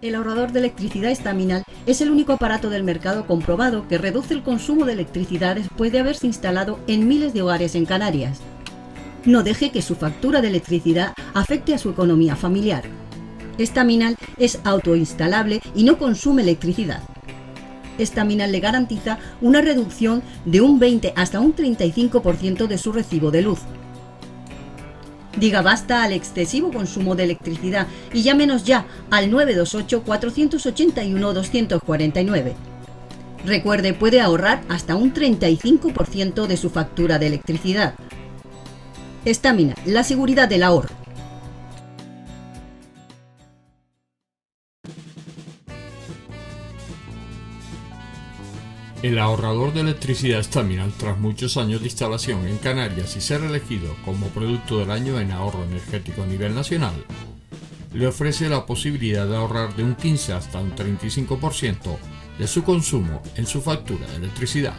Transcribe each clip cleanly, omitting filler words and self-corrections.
El ahorrador de electricidad Estaminal es el único aparato del mercado comprobado que reduce el consumo de electricidad después de haberse instalado en miles de hogares en Canarias. No deje que su factura de electricidad afecte a su economía familiar. Estaminal es autoinstalable y no consume electricidad. Estaminal le garantiza una reducción de un 20 hasta un 35% de su recibo de luz. Diga basta al excesivo consumo de electricidad y llámenos ya al 928-481-249. Recuerde, puede ahorrar hasta un 35% de su factura de electricidad. Estaminal, la seguridad del ahorro. El ahorrador de electricidad Estaminal, tras muchos años de instalación en Canarias y ser elegido como producto del año en ahorro energético a nivel nacional, le ofrece la posibilidad de ahorrar de un 15 hasta un 35% de su consumo en su factura de electricidad.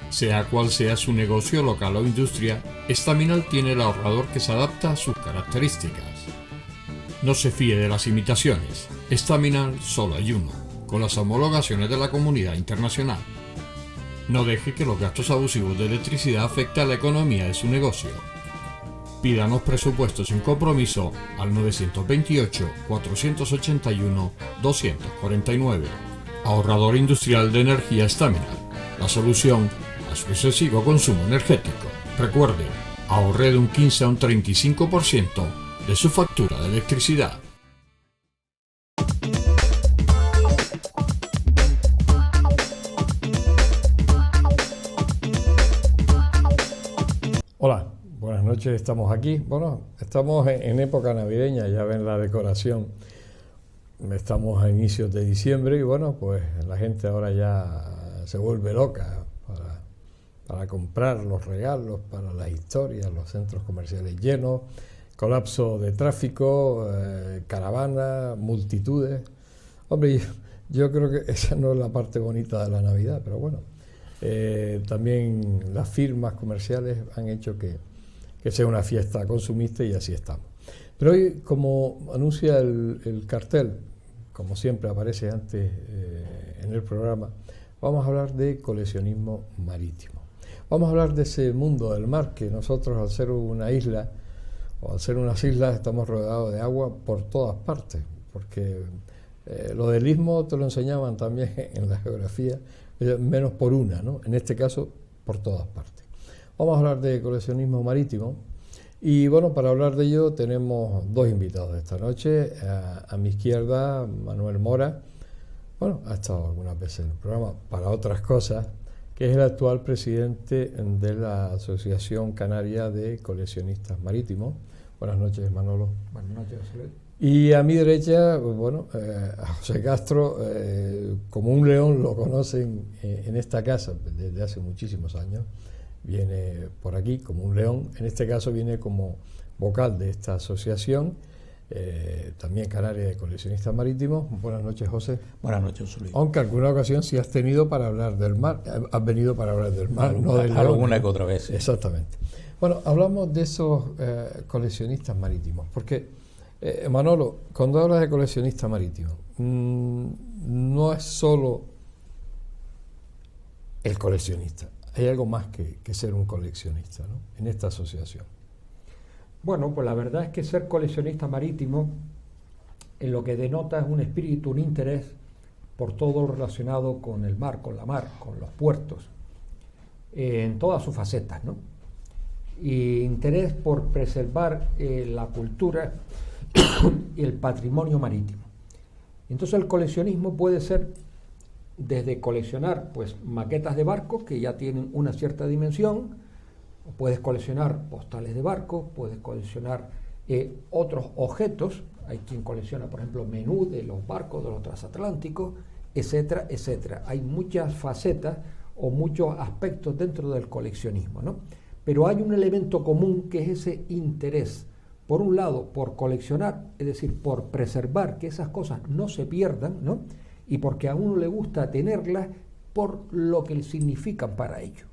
Sea cual sea su negocio local o industria, Estaminal tiene el ahorrador que se adapta a sus características. No se fíe de las imitaciones, Estaminal solo hay uno, con las homologaciones de la comunidad internacional. No deje que los gastos abusivos de electricidad afecten a la economía de su negocio. Pídanos presupuestos sin compromiso al 928-481-249. Ahorrador industrial de energía Estaminal, la solución a su excesivo consumo energético. Recuerde, ahorre de un 15 a un 35% de su factura de electricidad. Hola, buenas noches, estamos aquí. Bueno, estamos en época navideña, ya ven la decoración. Estamos a inicios de diciembre y bueno, pues la gente ahora ya se vuelve loca para comprar los regalos, para las historias, los centros comerciales llenos, colapso de tráfico, caravanas, multitudes. Hombre, yo creo que esa no es la parte bonita de la Navidad, pero bueno. También las firmas comerciales han hecho que sea una fiesta consumista y así estamos. Pero hoy, como anuncia el cartel, como siempre aparece antes en el programa, vamos a hablar de coleccionismo marítimo. Vamos a hablar de ese mundo del mar que nosotros, al ser una isla o al ser unas islas, estamos rodeados de agua por todas partes, porque lo del istmo te lo enseñaban también en la geografía, menos por una, ¿no? En este caso, por todas partes. Vamos a hablar de coleccionismo marítimo y bueno, para hablar de ello tenemos dos invitados esta noche. A mi izquierda, Manuel Mora, bueno, ha estado algunas veces en el programa para otras cosas, que es el actual presidente de la Asociación Canaria de Coleccionistas Marítimos. Buenas noches, Manolo. Buenas noches, José. Y a mi derecha, bueno, a José Castro, como un león lo conocen en esta casa desde hace muchísimos años, viene por aquí como un león, en este caso viene como vocal de esta asociación, también canaria de coleccionistas marítimos. Buenas noches, José. Buenas noches, José Luis. Aunque alguna ocasión sí has tenido para hablar del mar, has venido para hablar del mar, no del león. Alguna que otra vez. Sí. Exactamente. Bueno, hablamos de esos coleccionistas marítimos, porque Manolo, cuando hablas de coleccionista marítimo, no es solo el coleccionista, hay algo más que ser un coleccionista, ¿no? En esta asociación. Bueno, pues la verdad es que ser coleccionista marítimo en lo que denota es un espíritu, un interés por todo lo relacionado con el mar, con la mar, con los puertos, en todas sus facetas, ¿no? Y interés por preservar la cultura y el patrimonio marítimo. Entonces el coleccionismo puede ser desde coleccionar pues maquetas de barcos que ya tienen una cierta dimensión, puedes coleccionar postales de barcos, puedes coleccionar otros objetos. Hay quien colecciona, por ejemplo, menú de los barcos, de los transatlánticos, etcétera, etcétera. Hay muchas facetas o muchos aspectos dentro del coleccionismo, ¿no? Pero hay un elemento común que es ese interés, por un lado, por coleccionar, es decir, por preservar que esas cosas no se pierdan, ¿no? Y porque a uno le gusta tenerlas por lo que significan para ello.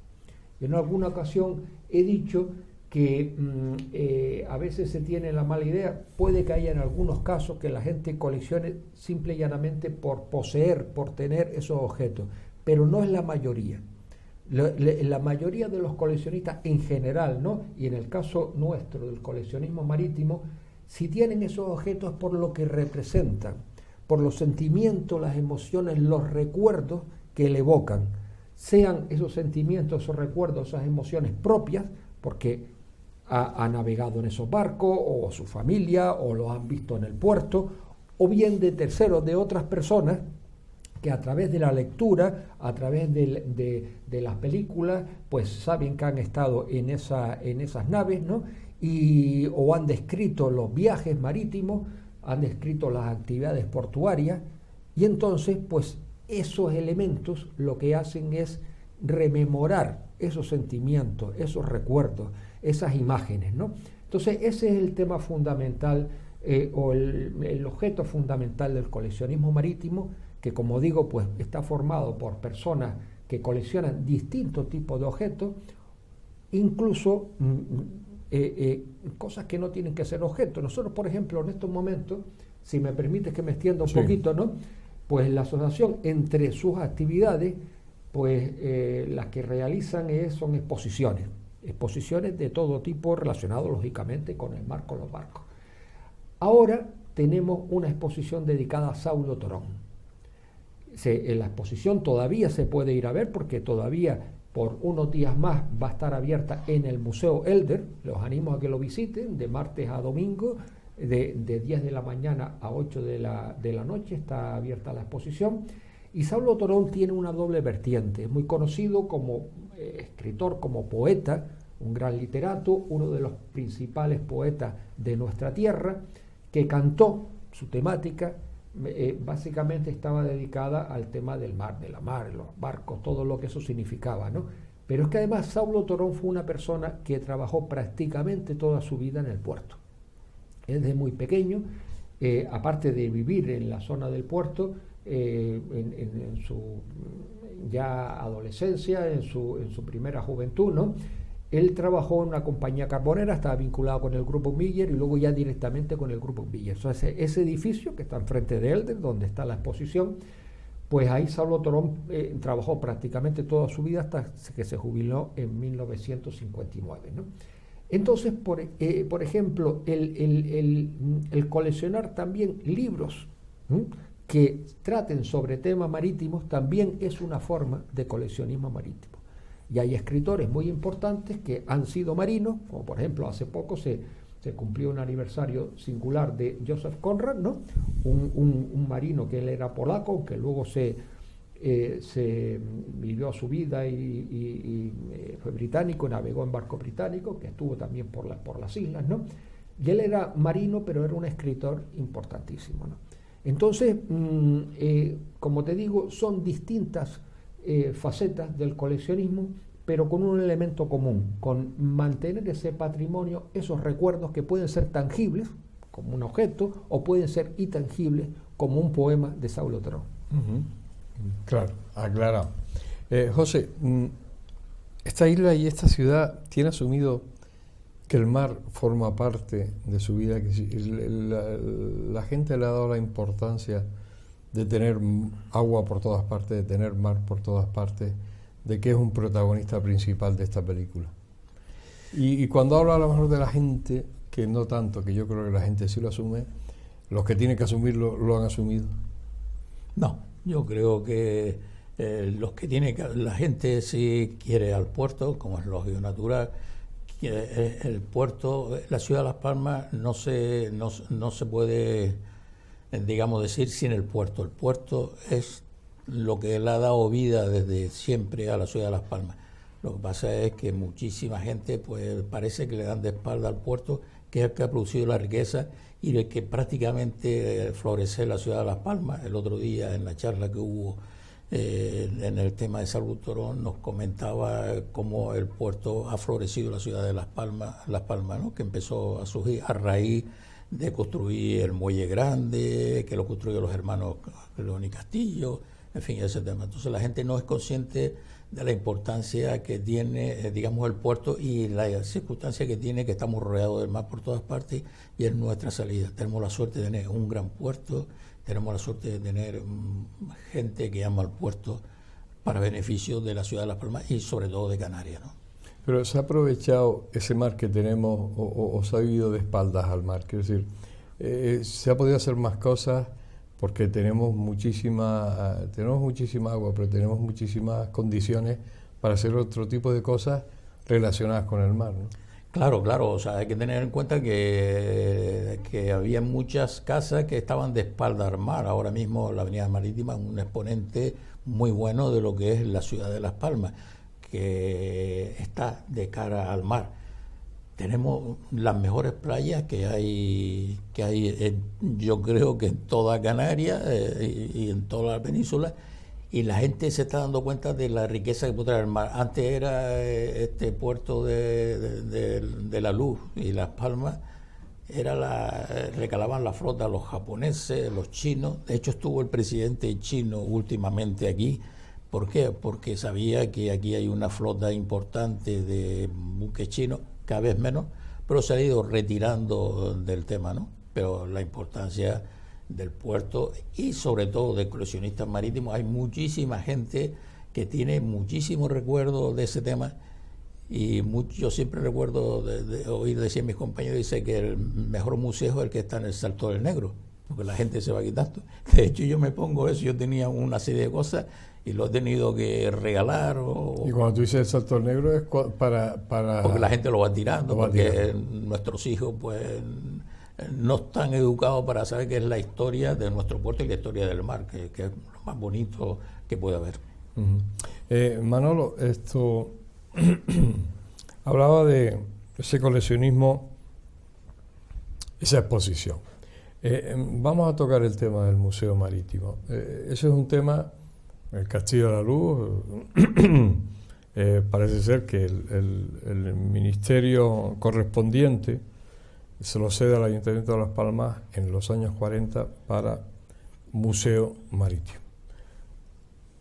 En alguna ocasión he dicho que a veces se tiene la mala idea. Puede que haya en algunos casos que la gente coleccione simple y llanamente por poseer, por tener esos objetos, pero no es la mayoría. La mayoría de los coleccionistas en general, ¿no? Y en el caso nuestro del coleccionismo marítimo, si tienen esos objetos es por lo que representan, por los sentimientos, las emociones, los recuerdos que le evocan, sean esos sentimientos, esos recuerdos, esas emociones propias, porque ha navegado en esos barcos, o su familia, o los han visto en el puerto, o bien de terceros, de otras personas, que a través de la lectura, a través de las películas, pues saben que han estado en esas naves, ¿no? O han descrito los viajes marítimos, han descrito las actividades portuarias, y entonces, pues esos elementos lo que hacen es rememorar esos sentimientos, esos recuerdos, esas imágenes, ¿no? Entonces, ese es el tema fundamental, o el objeto fundamental del coleccionismo marítimo, que, como digo, pues está formado por personas que coleccionan distintos tipos de objetos, incluso cosas que no tienen que ser objetos. Nosotros, por ejemplo, en estos momentos, si me permites que me extienda un poquito, ¿no? Pues la asociación, entre sus actividades, pues las que realizan son exposiciones de todo tipo relacionadas, lógicamente, con el mar, con los barcos. Ahora tenemos una exposición dedicada a Saulo Torón. En la exposición todavía se puede ir a ver, porque todavía por unos días más va a estar abierta en el Museo Elder. Los animo a que lo visiten, de martes a domingo, de 10 de la mañana a 8 de la noche está abierta la exposición. Y Saulo Torón tiene una doble vertiente. Es muy conocido como escritor, como poeta, un gran literato, uno de los principales poetas de nuestra tierra, que cantó su temática. Básicamente estaba dedicada al tema del mar, de la mar, los barcos, todo lo que eso significaba, ¿no? Pero es que además Saulo Torón fue una persona que trabajó prácticamente toda su vida en el puerto. Desde muy pequeño, aparte de vivir en la zona del puerto, en su ya adolescencia, en su primera juventud, ¿no? Él trabajó en una compañía carbonera, estaba vinculado con el Grupo Miller y luego ya directamente con el Grupo Miller. Entonces, ese edificio que está enfrente de Elder, donde está la exposición, pues ahí Saulo Torón trabajó prácticamente toda su vida hasta que se jubiló en 1959, ¿no? Entonces, por ejemplo, el coleccionar también libros que traten sobre temas marítimos también es una forma de coleccionismo marítimo. Y hay escritores muy importantes que han sido marinos, como por ejemplo hace poco se cumplió un aniversario singular de Joseph Conrad, ¿no? Un marino que él era polaco, que luego se vivió su vida y fue británico, navegó en barco británico, que estuvo también por las islas, ¿no? Y él era marino, pero era un escritor importantísimo, ¿no? Entonces, como te digo, son distintas facetas del coleccionismo, pero con un elemento común, con mantener ese patrimonio, esos recuerdos que pueden ser tangibles, como un objeto, o pueden ser intangibles, como un poema de Saulo Torón. Uh-huh. Claro, aclarado. José, esta isla y esta ciudad tiene asumido que el mar forma parte de su vida, que la gente le ha dado la importancia de tener agua por todas partes, de tener mar por todas partes, de que es un protagonista principal de esta película. Y cuando hablo a lo mejor de la gente, que no tanto, que yo creo que la gente sí lo asume, los que tienen que asumirlo lo han asumido. No, yo creo que la gente sí quiere al puerto, como es lógico y natural. El puerto, la ciudad de Las Palmas no se puede, digamos, decir sin el puerto. El puerto es lo que le ha dado vida desde siempre a la ciudad de Las Palmas. Lo que pasa es que muchísima gente pues parece que le dan de espalda al puerto, que es el que ha producido la riqueza y el que prácticamente florece la ciudad de Las Palmas. El otro día, en la charla que hubo en el tema de Saulo Torón, nos comentaba cómo el puerto ha florecido la ciudad de Las Palmas, ¿no? Que empezó a surgir a raíz de construir el muelle grande, que lo construyeron los hermanos León y Castillo, en fin, ese tema. Entonces la gente no es consciente de la importancia que tiene, digamos, el puerto y la circunstancia que tiene, que estamos rodeados del mar por todas partes y es nuestra salida. Tenemos la suerte de tener un gran puerto, tenemos la suerte de tener gente que ama al puerto para beneficio de la ciudad de Las Palmas y sobre todo de Canarias, ¿no? Pero ¿se ha aprovechado ese mar que tenemos o se ha vivido de espaldas al mar? Quiero decir, ¿se ha podido hacer más cosas? Porque tenemos muchísima agua, pero tenemos muchísimas condiciones para hacer otro tipo de cosas relacionadas con el mar, ¿no? Claro, o sea, hay que tener en cuenta que había muchas casas que estaban de espalda al mar. Ahora mismo la Avenida Marítima es un exponente muy bueno de lo que es la ciudad de Las Palmas, que está de cara al mar. Tenemos las mejores playas que hay yo creo que en toda Canarias y en toda la península, y la gente se está dando cuenta de la riqueza que puede traer el mar. Antes era este puerto de La Luz y Las Palmas, recalaban la flota los japoneses, los chinos. De hecho estuvo el presidente chino últimamente aquí. ¿Por qué? Porque sabía que aquí hay una flota importante de buques chinos, cada vez menos, pero se ha ido retirando del tema, ¿no? Pero la importancia del puerto y sobre todo de coleccionistas marítimos, hay muchísima gente que tiene muchísimos recuerdos de ese tema y yo siempre recuerdo de oír decir a mis compañeros, dice que el mejor museo es el que está en el Salto del Negro, porque la gente se va quitando. De hecho yo me pongo eso, yo tenía una serie de cosas y lo he tenido que regalar. Y cuando tú dices el Salto Negro es para... Porque la gente lo va tirando, porque nuestros hijos pues no están educados para saber qué es la historia de nuestro puerto y la historia del mar, que es lo más bonito que puede haber. Uh-huh. Manolo, esto hablaba de ese coleccionismo, esa exposición. Vamos a tocar el tema del Museo Marítimo. Ese es un tema... El Castillo de la Luz, parece ser que el ministerio correspondiente se lo cede al Ayuntamiento de Las Palmas en los años 40 para Museo Marítimo.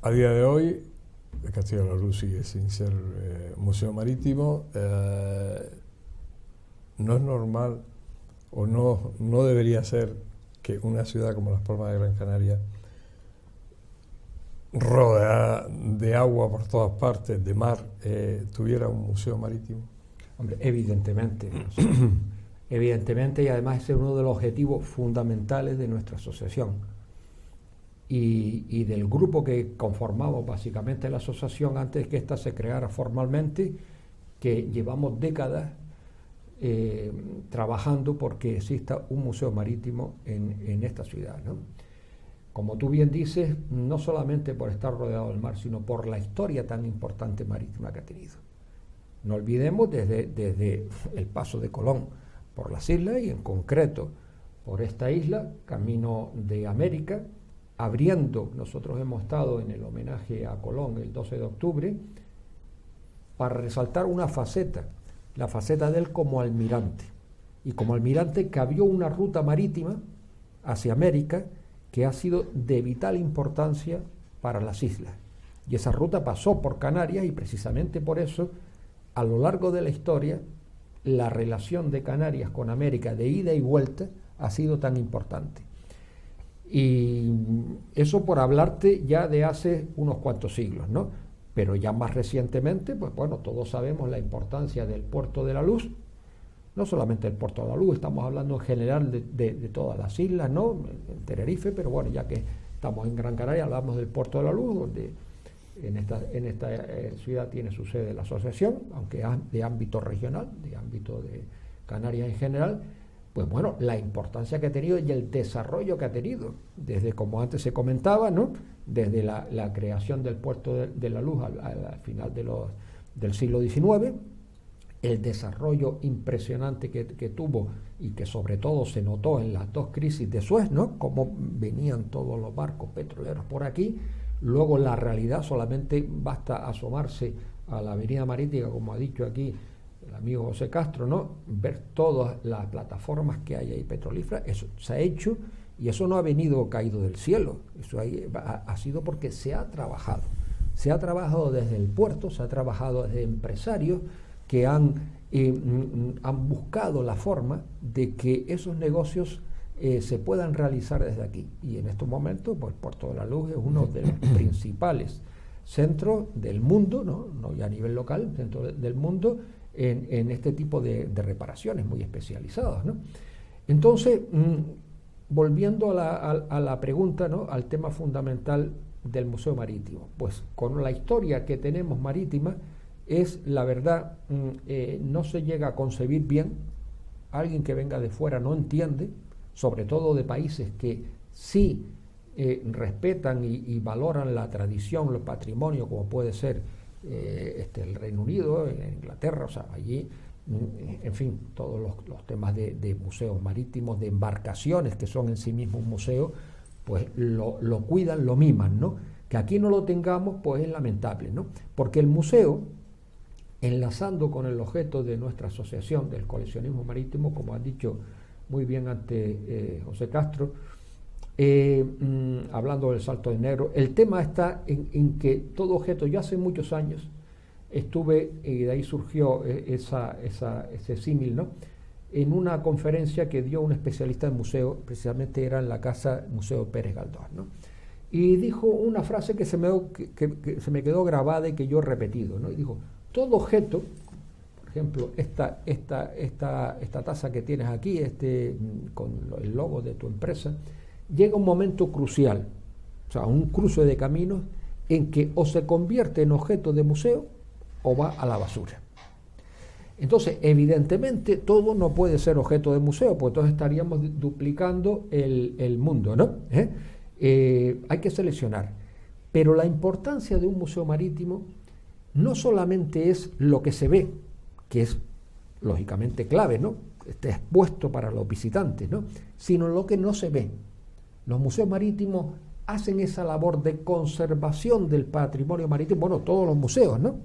A día de hoy, el Castillo de la Luz sigue sin ser Museo Marítimo. No es normal o no debería ser que una ciudad como Las Palmas de Gran Canaria, rodeada de agua por todas partes, de mar, tuviera un museo marítimo. Hombre, evidentemente, y además ese es uno de los objetivos fundamentales de nuestra asociación y del grupo que conformamos básicamente la asociación antes que ésta se creara formalmente, que llevamos décadas trabajando porque exista un museo marítimo en esta ciudad, ¿no? Como tú bien dices, no solamente por estar rodeado del mar, sino por la historia tan importante marítima que ha tenido. No olvidemos desde el paso de Colón por las islas y en concreto por esta isla, camino de América, abriendo, nosotros hemos estado en el homenaje a Colón el 12 de octubre, para resaltar una faceta, la faceta de él como almirante. Y como almirante que abrió una ruta marítima hacia América, que ha sido de vital importancia para las islas. Y esa ruta pasó por Canarias y precisamente por eso, a lo largo de la historia, la relación de Canarias con América de ida y vuelta ha sido tan importante. Y eso por hablarte ya de hace unos cuantos siglos, ¿no? Pero ya más recientemente, pues bueno, todos sabemos la importancia del Puerto de la Luz. No solamente el Puerto de la Luz, estamos hablando en general de todas las islas, ¿no? En Tenerife, pero bueno, ya que estamos en Gran Canaria, hablamos del Puerto de la Luz, donde en esta ciudad tiene su sede la asociación, aunque de ámbito regional, de ámbito de Canarias en general. Pues bueno, la importancia que ha tenido y el desarrollo que ha tenido, desde, como antes se comentaba, ¿no? Desde la creación del Puerto de la Luz al final del siglo XIX, el desarrollo impresionante que tuvo y que sobre todo se notó en las dos crisis de Suez, ¿no? Cómo venían todos los barcos petroleros por aquí. Luego la realidad, solamente basta asomarse a la avenida marítima, como ha dicho aquí el amigo José Castro, ¿no? Ver todas las plataformas que hay ahí petrolíferas. Eso se ha hecho y eso no ha venido caído del cielo. Eso ha sido porque se ha trabajado. se ha trabajado desde el puerto, se ha trabajado desde empresarios que han buscado la forma de que esos negocios se puedan realizar desde aquí. Y en estos momentos, pues Puerto de la Luz es uno de los principales centros del mundo, no ya a nivel local, centro del mundo, en este tipo de reparaciones muy especializadas, ¿no? Entonces, volviendo a la pregunta, ¿no?, al tema fundamental del Museo Marítimo, pues con la historia que tenemos marítima, es la verdad, no se llega a concebir bien. Alguien que venga de fuera no entiende, sobre todo de países que sí respetan y valoran la tradición, los patrimonios, como puede ser el Reino Unido, Inglaterra, o sea, allí, en fin, todos los temas de museos marítimos, de embarcaciones que son en sí mismos museos, pues lo cuidan, lo miman, ¿no? Que aquí no lo tengamos, pues es lamentable, ¿no? Porque el museo, enlazando con el objeto de nuestra asociación del coleccionismo marítimo, como ha dicho muy bien ante José Castro, hablando del Salto del Negro, el tema está en que todo objeto, yo hace muchos años estuve, y de ahí surgió ese símil, ¿no?, en una conferencia que dio un especialista en museo, precisamente era en la Casa Museo Pérez Galdós, ¿no?, y dijo una frase que se me quedó grabada y que yo he repetido, ¿no?, y dijo: todo objeto, por ejemplo, esta taza que tienes aquí, con el logo de tu empresa, llega un momento crucial, o sea, un cruce de caminos en que o se convierte en objeto de museo o va a la basura. Entonces, evidentemente, todo no puede ser objeto de museo, porque entonces estaríamos duplicando el mundo, ¿no? Hay que seleccionar. Pero la importancia de un museo marítimo no solamente es lo que se ve, que es lógicamente clave, ¿no?, esté expuesto para los visitantes, ¿no?, sino lo que no se ve. Los museos marítimos hacen esa labor de conservación del patrimonio marítimo, bueno, todos los museos, ¿no?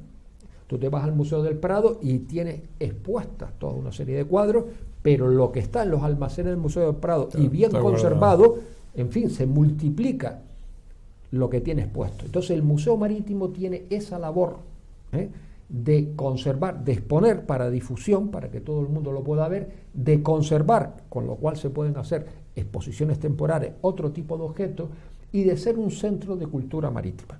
Tú te vas al Museo del Prado y tienes expuestas toda una serie de cuadros, pero lo que está en los almacenes del Museo del Prado y bien conservado, en fin, se multiplica lo que tiene expuesto. Entonces el Museo Marítimo tiene esa labor de conservar, de exponer para difusión, para que todo el mundo lo pueda ver, de conservar, con lo cual se pueden hacer exposiciones temporales, otro tipo de objetos, y de ser un centro de cultura marítima,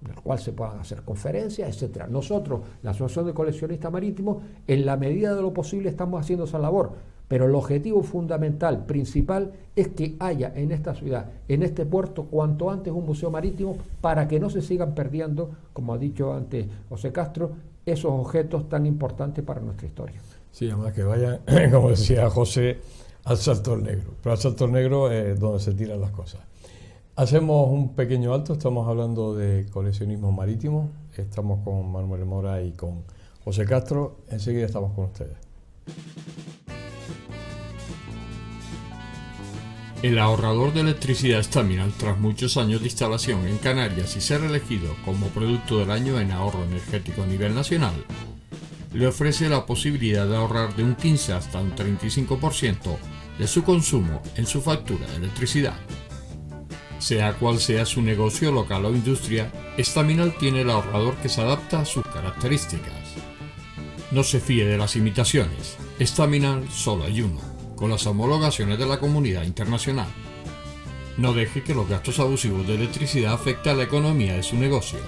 en el cual se puedan hacer conferencias, etcétera. Nosotros, la Asociación de Coleccionistas Marítimos, en la medida de lo posible estamos haciendo esa labor, pero el objetivo fundamental, principal, es que haya en esta ciudad, en este puerto, cuanto antes un museo marítimo, para que no se sigan perdiendo, como ha dicho antes José Castro, esos objetos tan importantes para nuestra historia. Sí, además que vayan, como decía José, al Salto del Negro. Pero al Salto del Negro es donde se tiran las cosas. Hacemos un pequeño alto, estamos hablando de coleccionismo marítimo, estamos con Manuel Mora y con José Castro, enseguida estamos con ustedes. El ahorrador de electricidad Staminal, tras muchos años de instalación en Canarias y ser elegido como producto del año en ahorro energético a nivel nacional, le ofrece la posibilidad de ahorrar de un 15 hasta un 35% de su consumo en su factura de electricidad. Sea cual sea su negocio local o industria, Staminal tiene el ahorrador que se adapta a sus características. No se fíe de las imitaciones, Staminal solo hay uno, con las homologaciones de la comunidad internacional. No deje que los gastos abusivos de electricidad afecten a la economía de su negocio.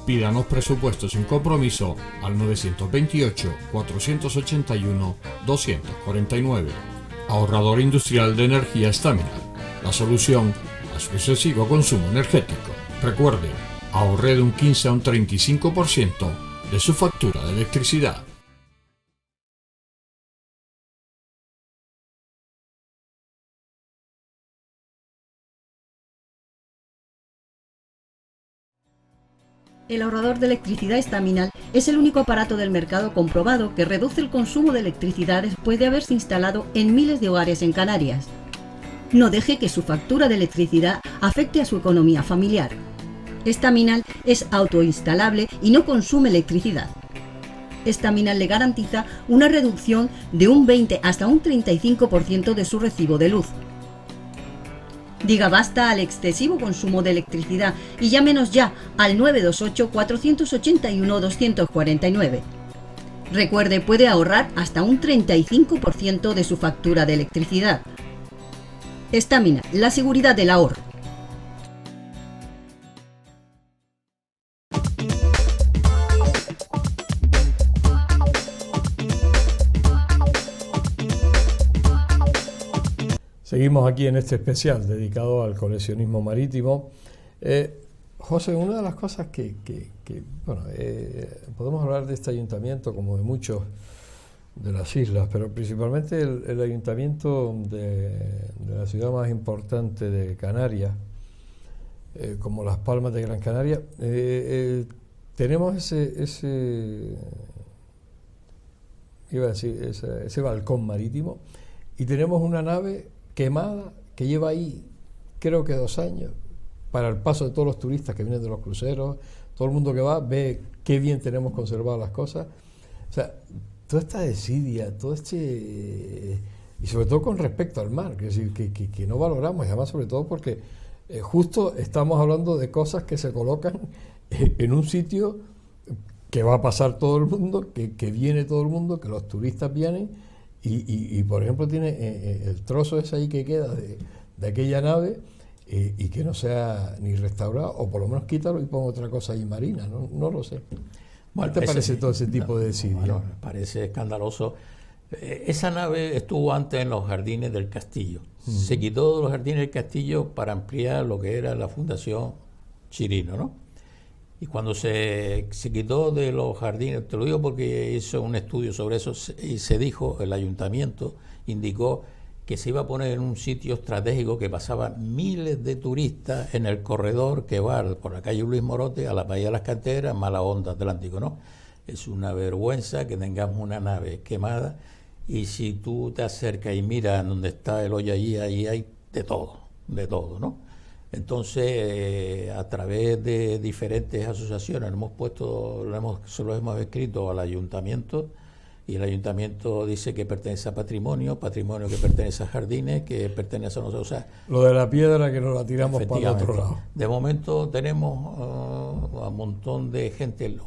Pídanos presupuestos sin compromiso al 928-481-249. Ahorrador industrial de energía Staminal, la solución a su excesivo consumo energético. Recuerde, ahorre de un 15 a un 35% de su factura de electricidad. El ahorrador de electricidad Staminal es el único aparato del mercado comprobado que reduce el consumo de electricidad después de haberse instalado en miles de hogares en Canarias. No deje que su factura de electricidad afecte a su economía familiar. Staminal es autoinstalable y no consume electricidad. Staminal le garantiza una reducción de un 20 hasta un 35% de su recibo de luz. Diga basta al excesivo consumo de electricidad y llámenos ya al 928-481-249. Recuerde, puede ahorrar hasta un 35% de su factura de electricidad. Estamina, la seguridad del ahorro. Seguimos aquí en este especial dedicado al coleccionismo marítimo. José, una de las cosas podemos hablar de este ayuntamiento como de muchos de las islas, pero principalmente el ayuntamiento de la ciudad más importante de Canarias, como Las Palmas de Gran Canaria, tenemos ese balcón marítimo y tenemos una nave quemada que lleva ahí creo que 2 años para el paso de todos los turistas que vienen de los cruceros. Todo el mundo que va ve qué bien tenemos conservadas las cosas. O sea, toda esta desidia, y sobre todo con respecto al mar, es decir, que no valoramos, y además sobre todo porque justo estamos hablando de cosas que se colocan en un sitio que va a pasar todo el mundo, que viene todo el mundo, que los turistas vienen, y por ejemplo tiene el trozo ese ahí que queda de aquella nave, y que no sea ni restaurado, o por lo menos quítalo y pongo otra cosa ahí marina, no lo sé. Bueno, ¿Qué te parece todo ese tipo de desidia? Bueno, me parece escandaloso. Esa nave estuvo antes en los jardines del castillo. Se quitó de los jardines del castillo para ampliar lo que era la Fundación Chirino, ¿no? Y cuando se quitó de los jardines, te lo digo porque hizo un estudio sobre eso, y se dijo, el ayuntamiento indicó que se iba a poner en un sitio estratégico que pasaban miles de turistas en el corredor que va por la calle Luis Morote a la Bahía de las Canteras, Mala Onda, Atlántico, ¿no? Es una vergüenza que tengamos una nave quemada, y si tú te acercas y miras donde está el hoyo allí hay de todo, ¿no? Entonces, a través de diferentes asociaciones se lo hemos escrito al ayuntamiento, y el ayuntamiento dice que pertenece a patrimonio que pertenece a jardines, que pertenece a nosotros. O sea, lo de la piedra que nos la tiramos para el otro lado. De momento tenemos a un montón de gente.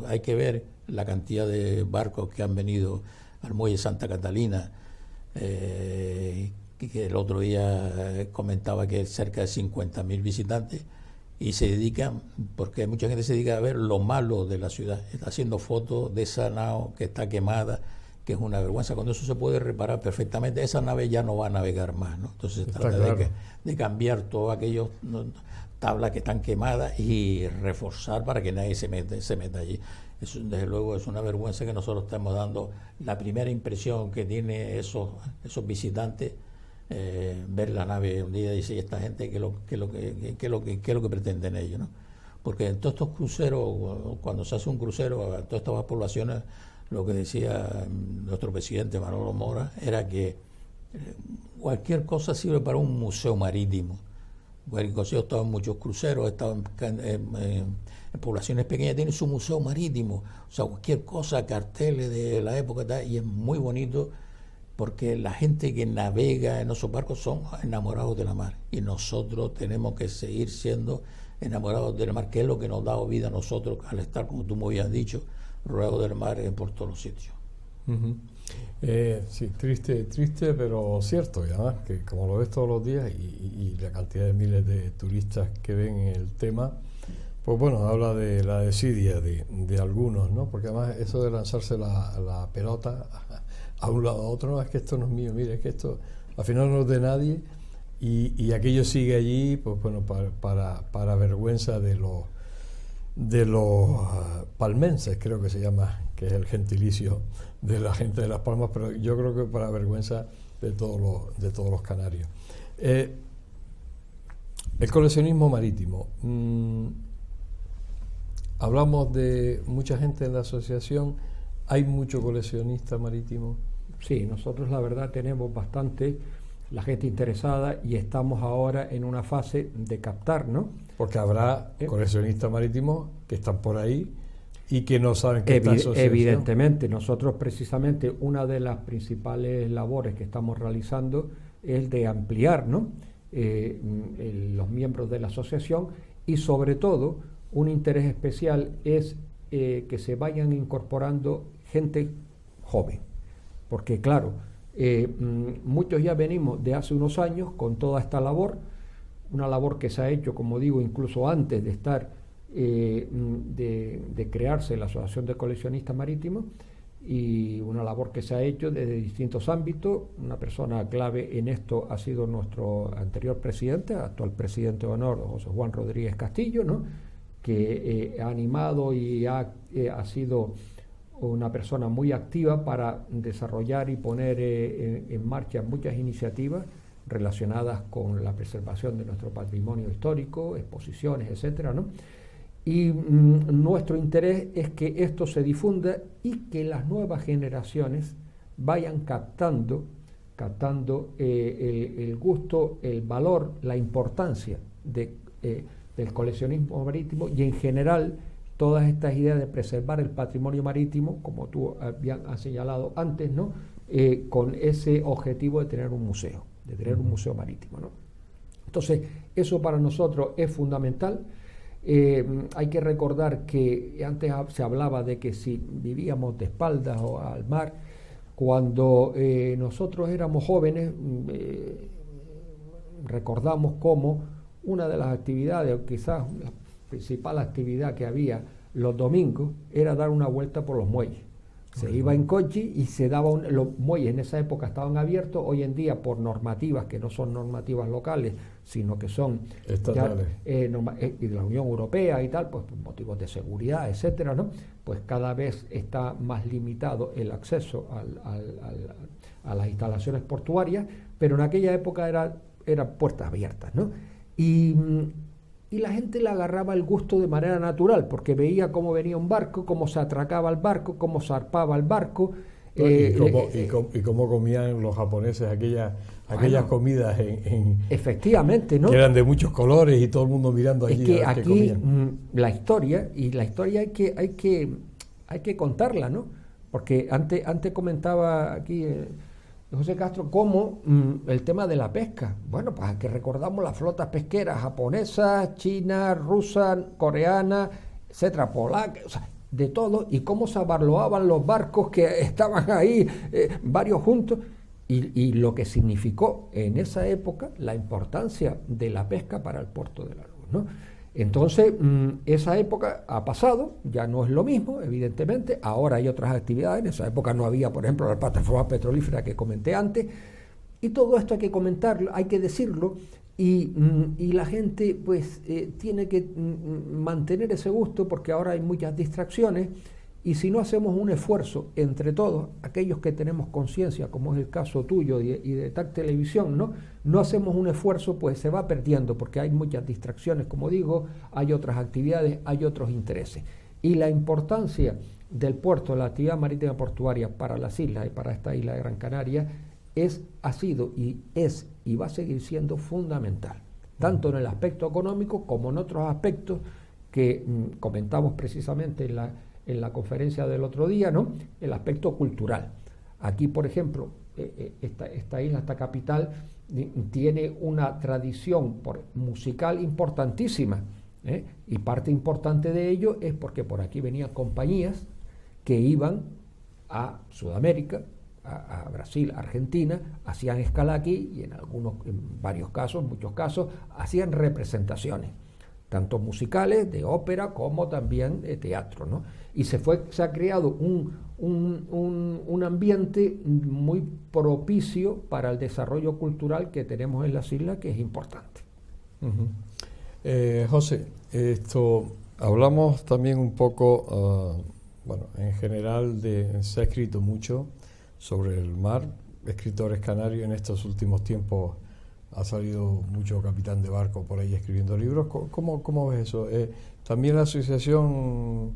Hay que ver la cantidad de barcos que han venido al muelle Santa Catalina, que el otro día comentaba que cerca de 50.000 visitantes, y se dedican, porque mucha gente se dedica a ver lo malo de la ciudad, está haciendo fotos de esa nave que está quemada, que es una vergüenza, cuando eso se puede reparar perfectamente. Esa nave ya no va a navegar más, ¿no? Entonces se trata de cambiar todas aquellas tablas que están quemadas y reforzar para que nadie se meta allí. Eso, desde luego, es una vergüenza que nosotros estamos dando. La primera impresión que tiene esos visitantes, ver la nave un día, y dice, esta gente ¿qué es lo que pretenden ellos, ¿no? Porque en todos estos cruceros, cuando se hace un crucero a todas estas poblaciones, lo que decía nuestro presidente Manolo Mora era que cualquier cosa sirve para un museo marítimo. Bueno, inclusive he estado en muchos cruceros, he estado en poblaciones pequeñas, tienen su museo marítimo, o sea, cualquier cosa, carteles de la época, y es muy bonito, porque la gente que navega en esos barcos son enamorados de la mar, y nosotros tenemos que seguir siendo enamorados de la mar, que es lo que nos da vida a nosotros al estar, como tú me habías dicho, rodeados del mar por todos los sitios. Sí, triste, pero cierto, y además que como lo ves todos los días, y la cantidad de miles de turistas que ven el tema, pues bueno, habla de la desidia de algunos, ¿no? Porque además eso de lanzarse la pelota a un lado a otro, no, es que esto no es mío, mire, es que esto al final no es de nadie, y aquello sigue allí, pues bueno, para vergüenza de los palmenses, creo que se llama, que es el gentilicio de la gente de Las Palmas, pero yo creo que para vergüenza de todos los canarios. El coleccionismo marítimo. Hablamos de mucha gente en la asociación. ¿Hay mucho coleccionista marítimo? Sí, nosotros la verdad tenemos bastante la gente interesada, y estamos ahora en una fase de captar, ¿no? Porque habrá coleccionistas marítimos que están por ahí y que no saben que está asociación. Evidentemente, nosotros precisamente una de las principales labores que estamos realizando es de ampliar, ¿no?, los miembros de la asociación, y sobre todo un interés especial es que se vayan incorporando gente joven, porque claro, muchos ya venimos de hace unos años con toda esta labor, una labor que se ha hecho, como digo, incluso antes de estar de crearse la Asociación de Coleccionistas Marítimos, y una labor que se ha hecho desde distintos ámbitos. Una persona clave en esto ha sido nuestro anterior presidente, actual presidente de honor, José Juan Rodríguez Castillo, ¿no?, que ha animado y ha sido una persona muy activa para desarrollar y poner en marcha muchas iniciativas relacionadas con la preservación de nuestro patrimonio histórico, exposiciones, etcétera, ¿no? Y nuestro interés es que esto se difunda y que las nuevas generaciones vayan captando el gusto, el valor, la importancia del coleccionismo marítimo, y en general todas estas ideas de preservar el patrimonio marítimo, como tú has señalado antes, ¿no?, con ese objetivo de tener un museo, marítimo, ¿no? Entonces, eso para nosotros es fundamental. Hay que recordar que antes se hablaba de que si vivíamos de espaldas o al mar, cuando nosotros éramos jóvenes, recordamos cómo una de las actividades, o quizás la principal actividad que había los domingos, era dar una vuelta por los muelles. Se iba en coche y se daba los muelles en esa época estaban abiertos. Hoy en día, por normativas que no son normativas locales, sino que son estatales, y de la Unión Europea y tal, pues por motivos de seguridad, etcétera, ¿no?, pues cada vez está más limitado el acceso a las instalaciones portuarias, pero en aquella época eran puertas abiertas, ¿no? Y la gente le agarraba el gusto de manera natural, porque veía cómo venía un barco, cómo se atracaba el barco, cómo zarpaba el barco. Y cómo comían los japoneses aquellas comidas efectivamente, ¿no?, que eran de muchos colores y todo el mundo mirando allí. Es que aquí la historia hay que contarla, ¿no? Porque antes comentaba aquí José Castro cómo el tema de la pesca. Bueno, pues que recordamos las flotas pesqueras japonesas, chinas, rusas, coreanas, etcétera, polacas, o sea, de todo, y cómo se abarloaban los barcos que estaban ahí, varios juntos, y lo que significó en esa época la importancia de la pesca para el puerto de la Luz, ¿no? Entonces, esa época ha pasado, ya no es lo mismo, evidentemente. Ahora hay otras actividades. En esa época no había, por ejemplo, la plataforma petrolífera que comenté antes, y todo esto hay que comentarlo, hay que decirlo, y la gente pues tiene que mantener ese gusto, porque ahora hay muchas distracciones, y si no hacemos un esfuerzo entre todos, aquellos que tenemos conciencia, como es el caso tuyo y de TAC Televisión, no hacemos un esfuerzo, pues se va perdiendo, porque hay muchas distracciones, como digo, hay otras actividades, hay otros intereses. Y la importancia del puerto, la actividad marítima portuaria para las islas y para esta isla de Gran Canaria ha sido y es y va a seguir siendo fundamental, tanto en el aspecto económico como en otros aspectos que comentamos precisamente en la conferencia del otro día, ¿no?, el aspecto cultural. Aquí, por ejemplo, esta isla, esta capital, tiene una tradición musical importantísima, y parte importante de ello es porque por aquí venían compañías que iban a Sudamérica, a Brasil, a Argentina, hacían escala aquí y en muchos casos, hacían representaciones, tanto musicales, de ópera, como también de teatro, ¿no? Y se ha creado un ambiente muy propicio para el desarrollo cultural que tenemos en las islas, que es importante. José, hablamos también un poco, en general se ha escrito mucho sobre el mar, escritores canarios en estos últimos tiempos. Ha salido mucho capitán de barco por ahí escribiendo libros. ¿Cómo ves eso? También la asociación,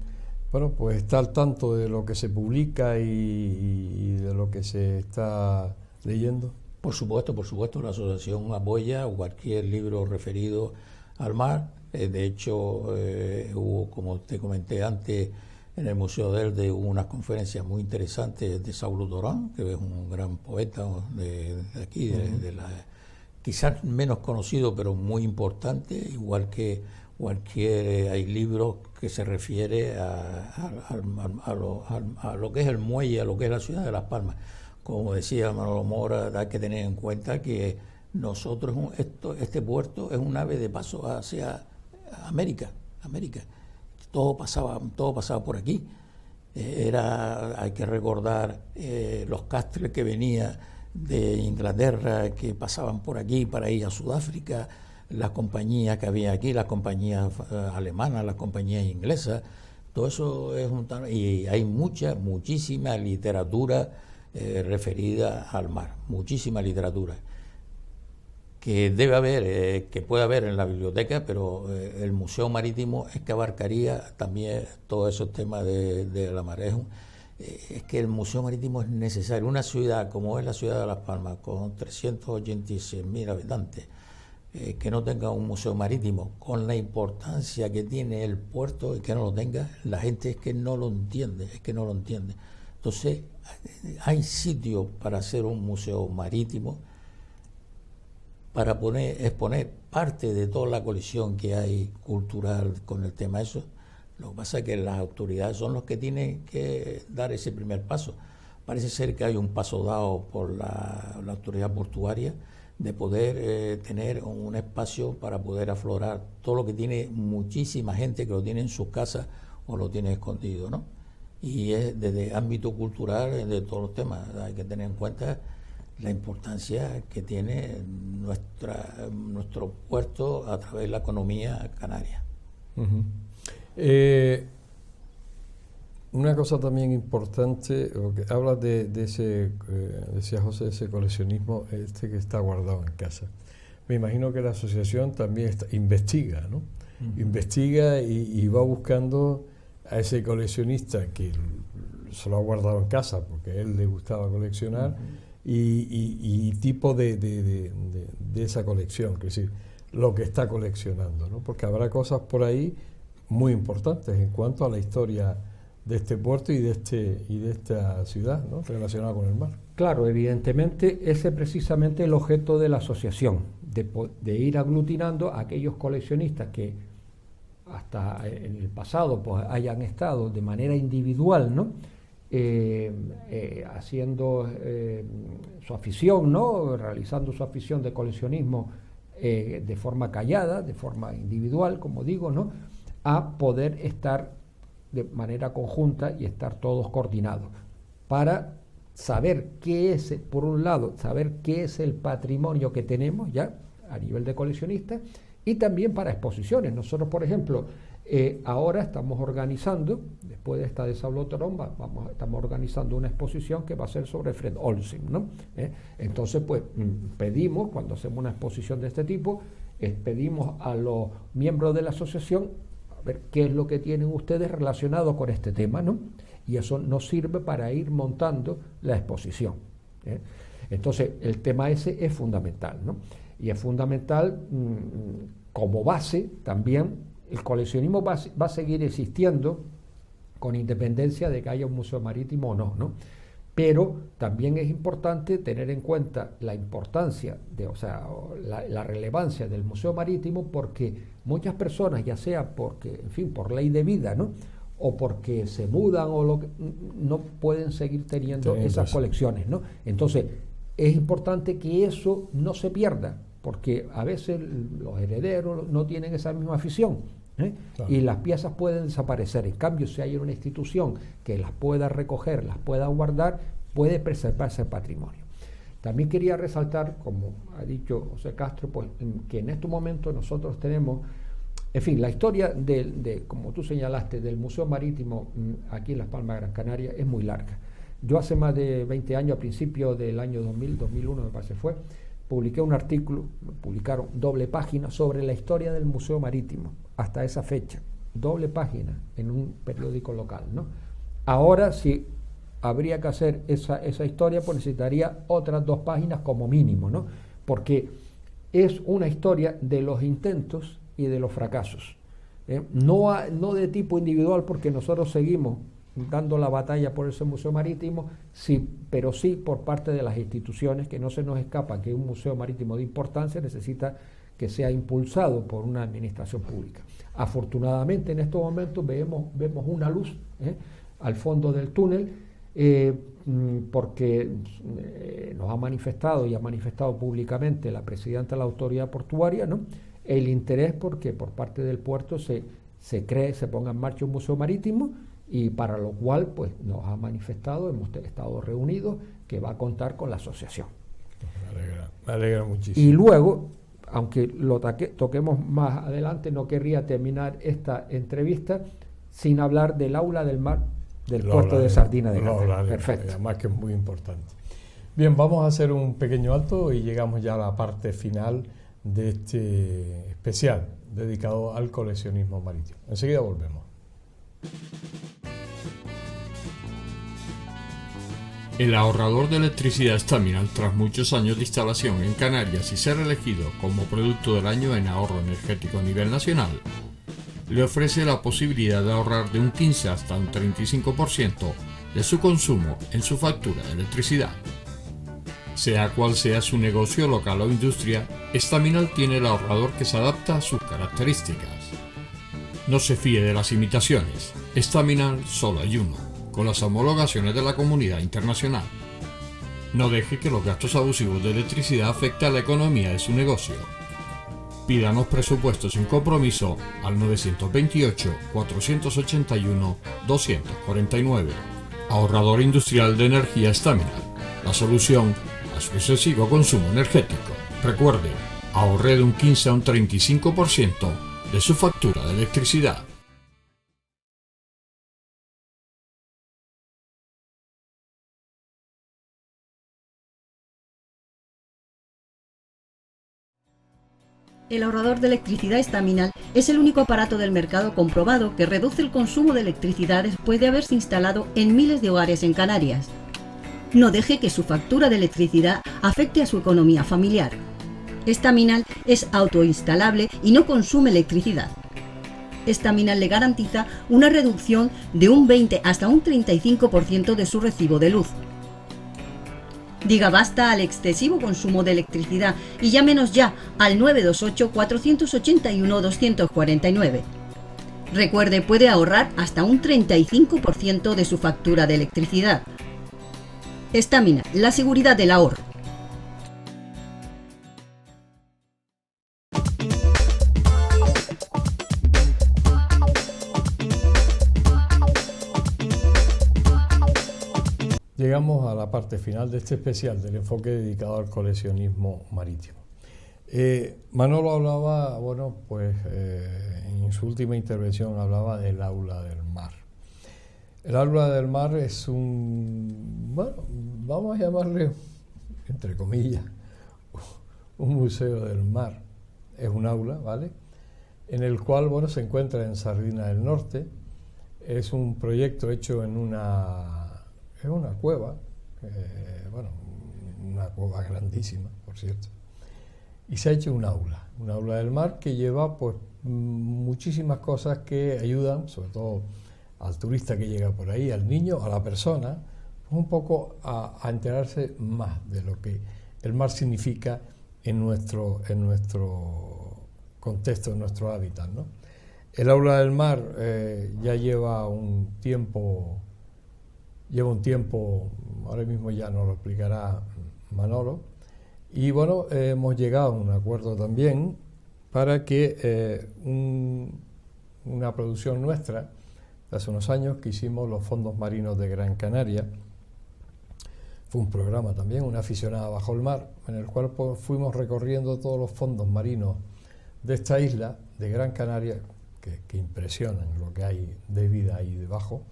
pues está al tanto de lo que se publica y de lo que se está leyendo. Por supuesto, la asociación apoya cualquier libro referido al mar. De hecho, hubo, como te comenté antes, en el Museo de Elde hubo unas conferencias muy interesantes de Saulo Dorán, que es un gran poeta de aquí, quizás menos conocido, pero muy importante, igual que hay libros que se refiere a lo que es el muelle, a lo que es la ciudad de Las Palmas. Como decía Manolo Mora, hay que tener en cuenta que nosotros, este puerto es un ave de paso hacia América. Todo pasaba por aquí. Hay que recordar los castres que venían de Inglaterra, que pasaban por aquí para ir a Sudáfrica, las compañías que había aquí, las compañías alemanas, las compañías inglesas, todo eso es y hay muchísima literatura referida al mar, muchísima literatura que debe haber, que puede haber en la biblioteca, pero el Museo Marítimo es que abarcaría también todos esos temas de la mar. Es que el Museo Marítimo es necesario. Una ciudad como es la ciudad de Las Palmas, con 386.000 habitantes, que no tenga un museo marítimo, con la importancia que tiene el puerto, y que no lo tenga, la gente es que no lo entiende. Entonces, hay sitios para hacer un museo marítimo, para exponer parte de toda la colección que hay cultural con el tema eso. Lo que pasa es que las autoridades son los que tienen que dar ese primer paso. Parece ser que hay un paso dado por la autoridad portuaria de poder tener un espacio para poder aflorar todo lo que tiene muchísima gente que lo tiene en sus casas o lo tiene escondido, ¿no? Y es desde ámbito cultural de todos los temas. Hay que tener en cuenta la importancia que tiene nuestro puerto a través de la economía canaria. Uh-huh. Una cosa también importante, porque hablas de ese, decía José, de ese coleccionismo que está guardado en casa. Me imagino que la asociación también investiga, ¿no? Uh-huh. Investiga y va buscando a ese coleccionista que se lo ha guardado en casa porque a él le gustaba coleccionar. Uh-huh. Y tipo de esa colección, es decir, lo que está coleccionando, ¿no? Porque habrá cosas por ahí muy importantes en cuanto a la historia de este puerto y de esta ciudad, ¿no? Relacionada con el mar. Claro, evidentemente ese es precisamente el objeto de la asociación, de ir aglutinando a aquellos coleccionistas que hasta en el pasado pues hayan estado de manera individual, ¿no? Haciendo su afición, ¿no? Realizando su afición de coleccionismo de forma callada, de forma individual, como digo, ¿no? A poder estar de manera conjunta y estar todos coordinados para saber qué es, por un lado, saber qué es el patrimonio que tenemos ya a nivel de coleccionistas, y también para exposiciones. Nosotros, por ejemplo, ahora estamos organizando, después de esta de Saulo Torón, estamos organizando una exposición que va a ser sobre Fred Olsen, ¿no? Entonces, pues, pedimos, cuando hacemos una exposición de este tipo, pedimos a los miembros de la asociación a ver qué es lo que tienen ustedes relacionado con este tema, ¿no? Y eso nos sirve para ir montando la exposición. Entonces, el tema ese es fundamental, ¿no? Y es fundamental como base también. El coleccionismo va a seguir existiendo con independencia de que haya un museo marítimo o no, ¿no? Pero también es importante tener en cuenta la importancia, la relevancia del museo marítimo, porque muchas personas, ya sea porque, en fin, por ley de vida, ¿no? O porque se mudan o no pueden seguir teniendo esas colecciones, ¿no? Entonces, es importante que eso no se pierda, porque a veces los herederos no tienen esa misma afición. Claro. Y las piezas pueden desaparecer. En cambio, si hay una institución que las pueda recoger, las pueda guardar, puede preservarse el patrimonio. También quería resaltar, como ha dicho José Castro, pues, que en estos momentos nosotros tenemos, en fin, la historia como tú señalaste, del Museo Marítimo aquí en Las Palmas de Gran Canaria es muy larga. Yo hace más de 20 años, a principios del año 2001 me parece fue, publiqué un artículo, publicaron doble página sobre la historia del Museo Marítimo, hasta esa fecha, doble página en un periódico local, ¿no? Ahora, si habría que hacer esa historia, pues necesitaría otras 2 páginas como mínimo, ¿no? Porque es una historia de los intentos y de los fracasos, no de tipo individual, porque nosotros seguimos dando la batalla por ese museo marítimo, sí, pero sí por parte de las instituciones, que no se nos escapa que un museo marítimo de importancia necesita que sea impulsado por una administración pública. Afortunadamente en estos momentos vemos una luz al fondo del túnel, porque nos ha manifestado y ha manifestado públicamente la presidenta de la autoridad portuaria, ¿no?, el interés porque por parte del puerto se ponga en marcha un museo marítimo, y para lo cual pues nos ha manifestado, hemos estado reunidos, que va a contar con la asociación. Me alegra muchísimo. Y luego, aunque lo toquemos más adelante, no querría terminar esta entrevista sin hablar del aula del mar del puerto de Sardina de Candela. Perfecto. Además que es muy importante. Bien, vamos a hacer un pequeño alto y llegamos ya a la parte final de este especial dedicado al coleccionismo marítimo. Enseguida volvemos. El ahorrador de electricidad Staminal, tras muchos años de instalación en Canarias y ser elegido como producto del año en ahorro energético a nivel nacional, le ofrece la posibilidad de ahorrar de un 15 hasta un 35% de su consumo en su factura de electricidad. Sea cual sea su negocio local o industria, Staminal tiene el ahorrador que se adapta a sus características. No se fíe de las imitaciones, Staminal solo hay uno, con las homologaciones de la comunidad internacional. No deje que los gastos abusivos de electricidad afecten a la economía de su negocio. Pídanos presupuestos sin compromiso al 928-481-249. Ahorrador industrial de energía Staminal, la solución a su excesivo consumo energético. Recuerde, ahorre de un 15 a un 35% de su factura de electricidad. El ahorrador de electricidad Staminal es el único aparato del mercado comprobado que reduce el consumo de electricidad después de haberse instalado en miles de hogares en Canarias. No deje que su factura de electricidad afecte a su economía familiar. Staminal es autoinstalable y no consume electricidad. Staminal le garantiza una reducción de un 20 hasta un 35% de su recibo de luz. Diga basta al excesivo consumo de electricidad y llámenos ya al 928-481-249. Recuerde, puede ahorrar hasta un 35% de su factura de electricidad. Staminal, la seguridad del ahorro. Llegamos a la parte final de este especial del enfoque dedicado al coleccionismo marítimo. Manolo hablaba, en su última intervención hablaba del aula del mar. El aula del mar es vamos a llamarle, entre comillas, un museo del mar. Es un aula, ¿vale?, en el cual, se encuentra en Sardina del Norte. Es un proyecto hecho en una cueva, una cueva grandísima, por cierto, y se ha hecho un aula del mar que lleva muchísimas cosas que ayudan, sobre todo al turista que llega por ahí, al niño, a la persona, un poco a enterarse más de lo que el mar significa en nuestro contexto, en nuestro hábitat, ¿no? El aula del mar ya lleva un tiempo, ahora mismo ya nos lo explicará Manolo, y hemos llegado a un acuerdo también para que una producción nuestra, de hace unos años, que hicimos los fondos marinos de Gran Canaria, fue un programa también, una aficionada bajo el mar, en el cual fuimos recorriendo todos los fondos marinos de esta isla, de Gran Canaria, que impresionan lo que hay de vida ahí debajo.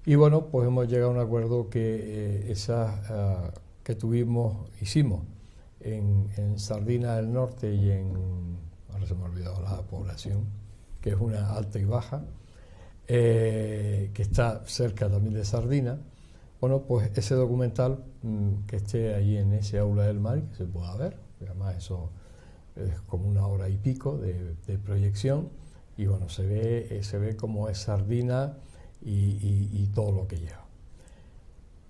Y hemos llegado a un acuerdo que que hicimos en Sardina del Norte y ahora se me ha olvidado la población, que es una alta y baja, que está cerca también de Sardina. Ese documental que esté allí en ese aula del mar y que se pueda ver, además eso es como 1 hora y pico de proyección, y se ve cómo es Sardina y todo lo que lleva.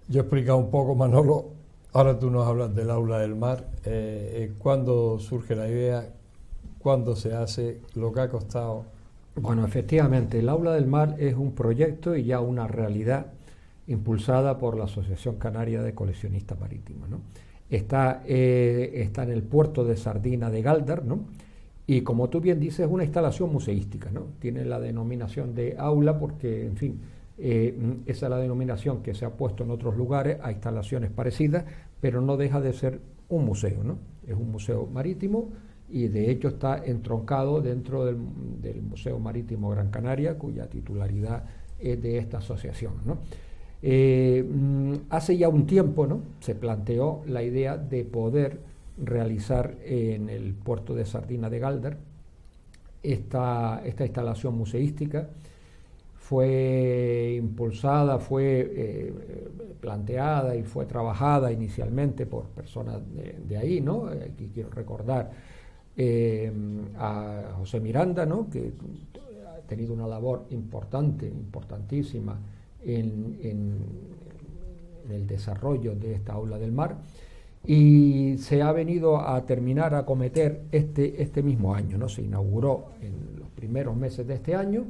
Yo he explicado un poco, Manolo, ahora tú nos hablas del Aula del Mar. ¿Cuándo surge la idea? ¿Cuándo se hace? ¿Lo que ha costado? Bueno, efectivamente, el Aula del Mar es un proyecto y ya una realidad impulsada por la Asociación Canaria de Coleccionistas Marítimos, ¿no? Está en el puerto de Sardina de Galdar, ¿no? Y como tú bien dices, es una instalación museística, ¿no? Tiene la denominación de aula porque, en fin, esa es la denominación que se ha puesto en otros lugares a instalaciones parecidas, pero no deja de ser un museo, ¿no? Es un museo marítimo y de hecho está entroncado dentro del Museo Marítimo Gran Canaria, cuya titularidad es de esta asociación, ¿no? Hace ya un tiempo, ¿no?, se planteó la idea de poder realizar en el puerto de Sardina de Galdar esta instalación museística. Fue impulsada, fue planteada y fue trabajada inicialmente por personas de ahí, ¿no? Aquí quiero recordar a José Miranda, ¿no?, que ha tenido una labor importantísima en el desarrollo de esta Aula del Mar, y se ha venido a terminar a acometer este mismo año, ¿no? Se inauguró en los primeros meses de este año,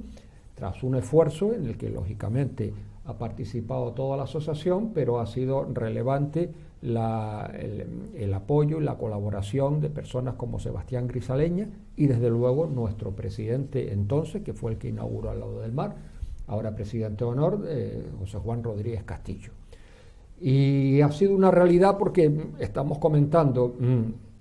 tras un esfuerzo en el que lógicamente ha participado toda la asociación, pero ha sido relevante el apoyo y la colaboración de personas como Sebastián Grisaleña y desde luego nuestro presidente entonces, que fue el que inauguró el Aula del Mar, ahora presidente de honor, José Juan Rodríguez Castillo. Y ha sido una realidad porque estamos comentando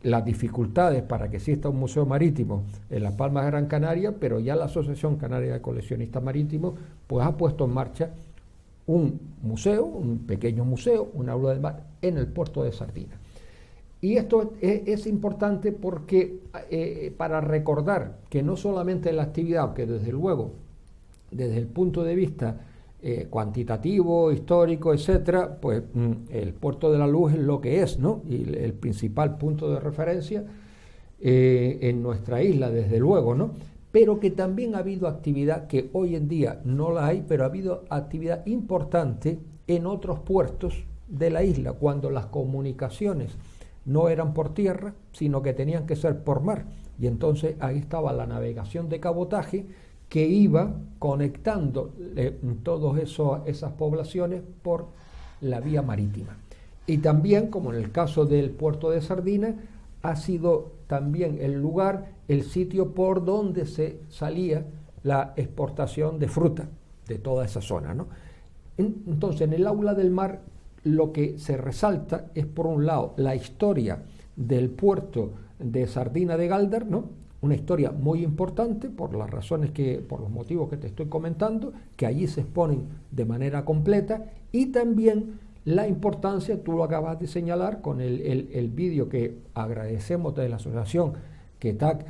las dificultades para que exista un museo marítimo en Las Palmas de Gran Canaria, pero ya la Asociación Canaria de Coleccionistas Marítimos pues ha puesto en marcha un museo, un pequeño museo, un Aula del Mar en el puerto de Sardina. Y esto es importante porque para recordar que no solamente la actividad, que desde luego desde el punto de vista cuantitativo, histórico, etcétera, pues el Puerto de la Luz es lo que es, ¿no? Y el principal punto de referencia en nuestra isla, desde luego, ¿no? Pero que también ha habido actividad, que hoy en día no la hay, pero ha habido actividad importante en otros puertos de la isla, cuando las comunicaciones no eran por tierra, sino que tenían que ser por mar. Y entonces ahí estaba la navegación de cabotaje, que iba conectando todas esas poblaciones por la vía marítima. Y también, como en el caso del puerto de Sardina, ha sido también el lugar, el sitio por donde se salía la exportación de fruta de toda esa zona, ¿no? Entonces, en el Aula del Mar lo que se resalta es, por un lado, la historia del puerto de Sardina de Galdar, ¿no? Una historia muy importante por las razones por los motivos que te estoy comentando, que allí se exponen de manera completa, y también la importancia, tú lo acabas de señalar con el vídeo que agradecemos de la asociación que TAC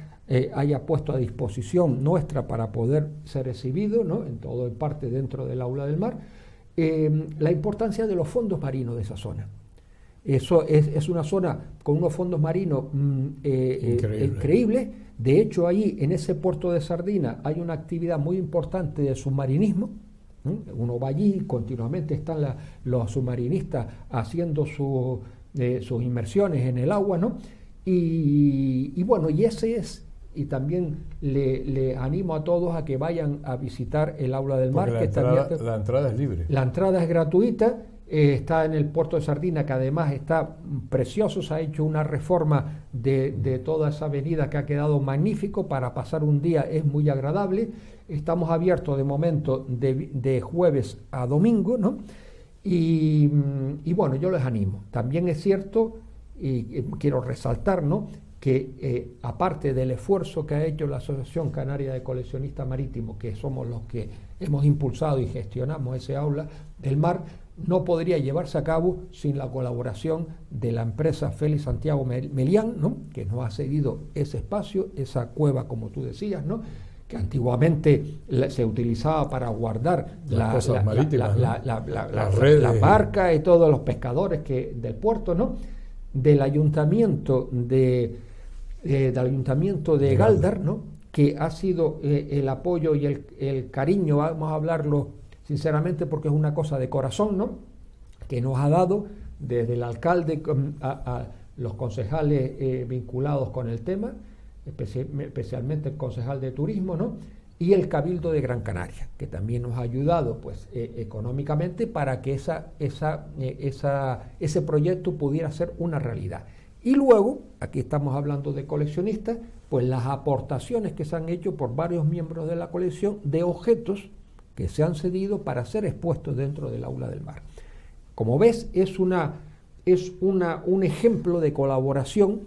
haya puesto a disposición nuestra para poder ser exhibido, ¿no?, en todo el parte dentro del Aula del Mar, la importancia de los fondos marinos de esa zona. Eso es una zona con unos fondos marinos increíbles. De hecho, allí en ese puerto de Sardina hay una actividad muy importante de submarinismo. Uno va allí, continuamente están los submarinistas haciendo sus inmersiones en el agua, ¿no? Y bueno, y ese es, y también le animo a todos a que vayan a visitar el Aula del Mar. La entrada es libre. La entrada es gratuita. Está en el puerto de Sardina, que además está precioso. Se ha hecho una reforma de toda esa avenida que ha quedado magnífico. Para pasar un día es muy agradable. Estamos abiertos de momento de jueves a domingo, ¿no? Y bueno, yo les animo. También es cierto, y quiero resaltar, ¿no?, que aparte del esfuerzo que ha hecho la Asociación Canaria de Coleccionistas Marítimos, que somos los que hemos impulsado y gestionamos ese Aula del Mar, no podría llevarse a cabo sin la colaboración de la empresa Félix Santiago Melián, ¿no?, que nos ha cedido ese espacio, esa cueva, como tú decías, ¿no?, que antiguamente se utilizaba para guardar las barcas y todos los pescadores del puerto, ¿no?, del ayuntamiento de Galdar, ¿no?, que ha sido el apoyo y el cariño, vamos a hablarlo, sinceramente, porque es una cosa de corazón, ¿no?, que nos ha dado desde el alcalde a los concejales vinculados con el tema, especialmente el concejal de turismo, ¿no?, y el Cabildo de Gran Canaria, que también nos ha ayudado pues económicamente para que ese proyecto pudiera ser una realidad. Y luego, aquí estamos hablando de coleccionistas, pues las aportaciones que se han hecho por varios miembros de la colección de objetos que se han cedido para ser expuestos dentro del Aula del Mar. Como ves, es un ejemplo de colaboración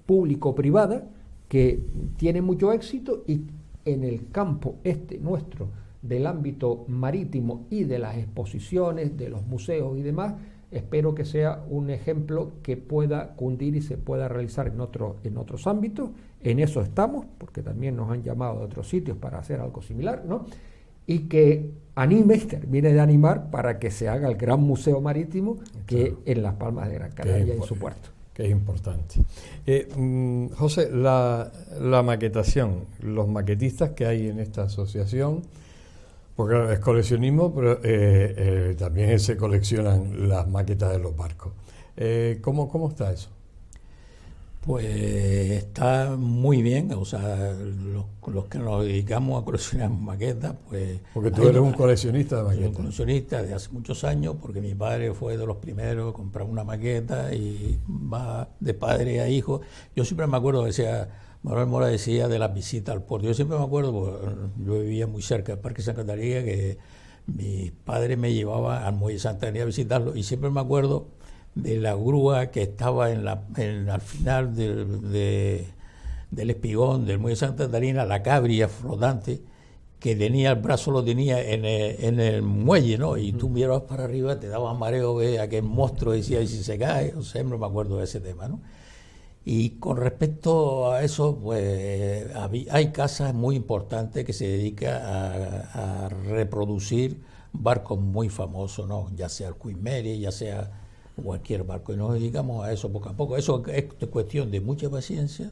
público-privada que tiene mucho éxito, y en el campo nuestro del ámbito marítimo y de las exposiciones, de los museos y demás, espero que sea un ejemplo que pueda cundir y se pueda realizar en otros ámbitos. En eso estamos, porque también nos han llamado de otros sitios para hacer algo similar, ¿no?, y que termine de animar para que se haga el gran museo marítimo que en Las Palmas de Gran Canaria y su puerto. Que es importante. José, la maquetación, los maquetistas que hay en esta asociación, porque claro, es coleccionismo, pero también se coleccionan las maquetas de los barcos. ¿Cómo está eso? Pues está muy bien, o sea, los que nos dedicamos a coleccionar maquetas, pues... Porque tú eres un coleccionista de maquetas. Soy un coleccionista de hace muchos años, porque mi padre fue de los primeros a comprar una maqueta y va de padre a hijo. Yo siempre me acuerdo, decía, Manuel Mora decía de las visitas al puerto. Yo siempre me acuerdo, porque yo vivía muy cerca del Parque San Catarina, que mi padre me llevaba al Muelle Santa Catarina a visitarlo, y siempre me acuerdo de la grúa que estaba al final del espigón del Muelle Santa Catarina, la cabria flotante, que tenía el brazo, lo tenía en el muelle, ¿no? Y tú mirabas para arriba, te dabas mareo, ve aquel monstruo, decía, y si se cae, o sea, siempre me acuerdo de ese tema, ¿no? Y con respecto a eso, pues hay casas muy importantes que se dedican a reproducir barcos muy famosos, ¿no?, ya sea el Queen Mary, ya sea cualquier barco, y nos dedicamos a eso poco a poco. Eso es cuestión de mucha paciencia,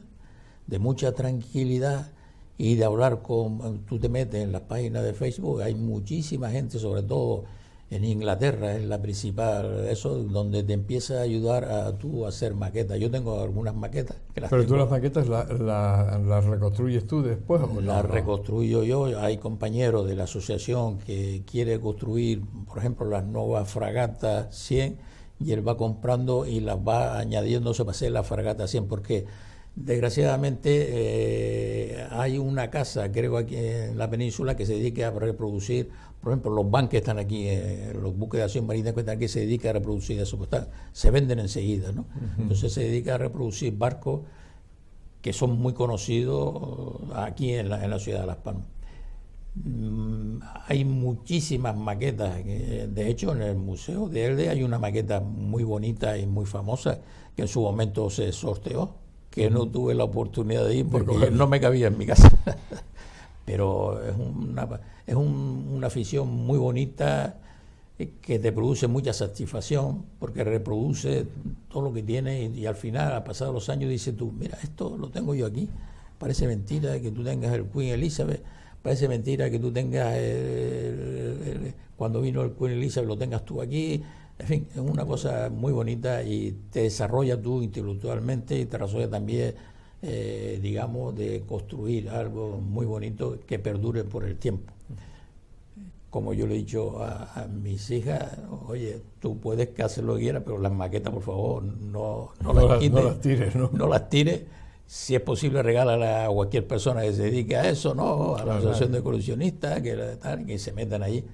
de mucha tranquilidad y de hablar tú te metes en las páginas de Facebook, hay muchísima gente, sobre todo en Inglaterra, es la principal, eso, donde te empieza a ayudar a tú a hacer maquetas. Yo tengo algunas maquetas que Pero tú las maquetas las reconstruyes tú después, ¿o las reconstruyo yo. Hay compañeros de la asociación que quiere construir, por ejemplo, las nuevas fragatas 100, y él va comprando y las va añadiéndose para hacer la fragata 100, porque desgraciadamente hay una casa, creo, aquí en la península que se dedica a reproducir, por ejemplo, los banques que están aquí, los buques de acción marina que están aquí, se dedica a reproducir eso, pues se venden enseguida, ¿no? Uh-huh. Entonces se dedica a reproducir barcos que son muy conocidos aquí en la ciudad de Las Palmas. Hay muchísimas maquetas, de hecho en el Museo de Elde hay una maqueta muy bonita y muy famosa que en su momento se sorteó, que no tuve la oportunidad de ir porque no me cabía en mi casa. Pero es una afición muy bonita que te produce mucha satisfacción, porque reproduce todo lo que tiene y al final, a pasar los años, dices tú, mira, esto lo tengo yo aquí. Parece mentira que tú tengas el Queen Elizabeth, parece mentira que tú tengas cuando vino el Queen Elizabeth lo tengas tú aquí. En fin, es una cosa muy bonita y te desarrolla tú intelectualmente y te desarrolla también, digamos, de construir algo muy bonito que perdure por el tiempo. Como yo le he dicho a mis hijas, oye, tú puedes que hacer lo que quieras, pero las maquetas, por favor, no las quites, no las tires, ¿no? No las tires. Si es posible, regálala a cualquier persona que se dedique a eso, ¿no? A la asociación de coleccionistas, que se metan allí.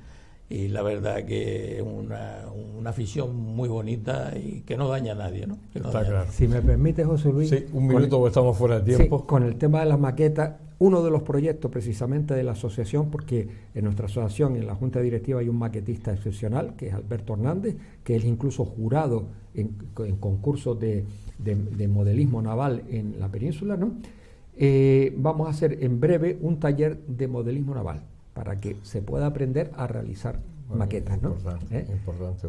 Y la verdad que es una afición muy bonita y que no daña a nadie, ¿no? Está claro. Si me permite, José Luis. Sí, un minuto porque estamos fuera de tiempo. Sí, con el tema de las maquetas, uno de los proyectos precisamente de la asociación, porque en nuestra asociación, en la Junta Directiva, hay un maquetista excepcional, que es Alberto Hernández, que es incluso jurado en concursos de modelismo naval en la península, ¿no? Vamos a hacer en breve un taller de modelismo naval, para que se pueda aprender a realizar maquetas, ¿no? Importante.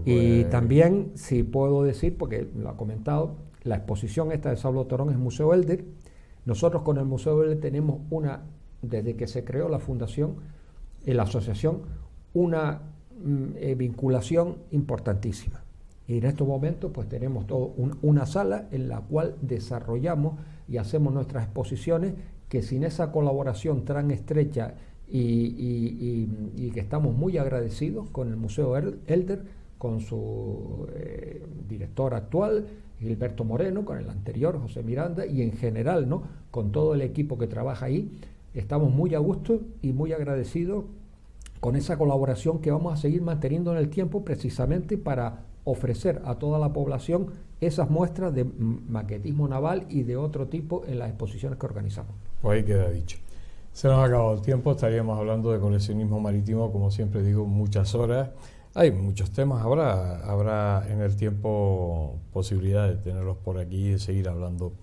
Y también, si puedo decir, porque lo ha comentado, la exposición esta de Saulo Torón es Museo Elder. Nosotros con el Museo Elder tenemos desde que se creó la fundación, la asociación, una vinculación importantísima. Y en estos momentos pues tenemos una sala en la cual desarrollamos y hacemos nuestras exposiciones, que sin esa colaboración tan estrecha y que estamos muy agradecidos con el Museo Elder, con su director actual, Gilberto Moreno, con el anterior, José Miranda, y en general, ¿no?, con todo el equipo que trabaja ahí, estamos muy a gusto y muy agradecidos con esa colaboración que vamos a seguir manteniendo en el tiempo, precisamente para ofrecer a toda la población esas muestras de maquetismo naval y de otro tipo en las exposiciones que organizamos. Pues ahí queda dicho. Se nos ha acabado el tiempo, estaríamos hablando de coleccionismo marítimo, como siempre digo, muchas horas. Hay muchos temas, habrá en el tiempo posibilidad de tenerlos por aquí y de seguir hablando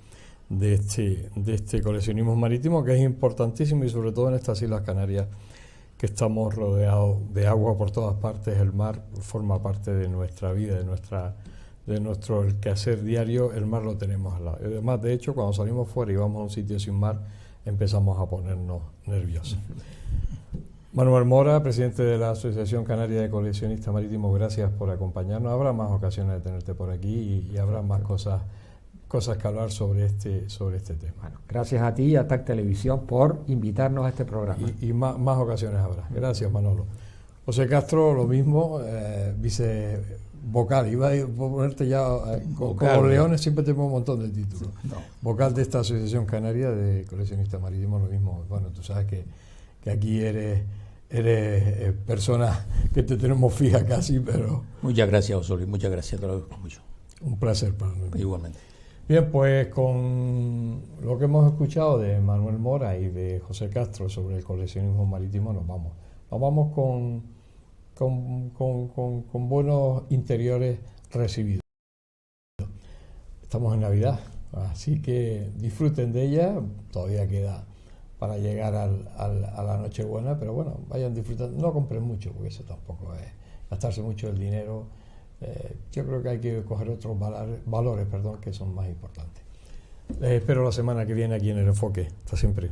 de este coleccionismo marítimo, que es importantísimo, y sobre todo en estas Islas Canarias, que estamos rodeados de agua por todas partes. El mar forma parte de nuestra vida, de nuestro quehacer diario. El mar lo tenemos al lado. Además, de hecho, cuando salimos fuera y vamos a un sitio sin mar, empezamos a ponernos nerviosos. Manuel Mora, presidente de la Asociación Canaria de Coleccionistas Marítimos, gracias por acompañarnos. Habrá más ocasiones de tenerte por aquí y habrá más cosas que hablar sobre este tema. Bueno, gracias a ti y a TAC Televisión por invitarnos a este programa. Y más ocasiones habrá. Gracias, Manolo. José Castro, lo mismo, vocal. Iba a ponerte ya, como los leones siempre tenemos un montón de títulos. No. Vocal de esta Asociación Canaria de Coleccionistas Marítimos, lo mismo. Bueno, tú sabes que aquí eres persona que te tenemos fija casi, pero... Muchas gracias, Osorio, muchas gracias, te lo agradezco mucho. Un placer para mí. Igualmente. Bien, pues con lo que hemos escuchado de Manuel Mora y de José Castro sobre el coleccionismo marítimo, nos vamos. Nos vamos con buenos interiores recibidos. Estamos en Navidad, así que disfruten de ella, todavía queda para llegar a la Nochebuena, pero bueno, vayan disfrutando, no compren mucho, porque eso tampoco es gastarse mucho el dinero. Yo creo que hay que coger otros valores, que son más importantes. Les espero la semana que viene aquí en El Enfoque. Hasta siempre.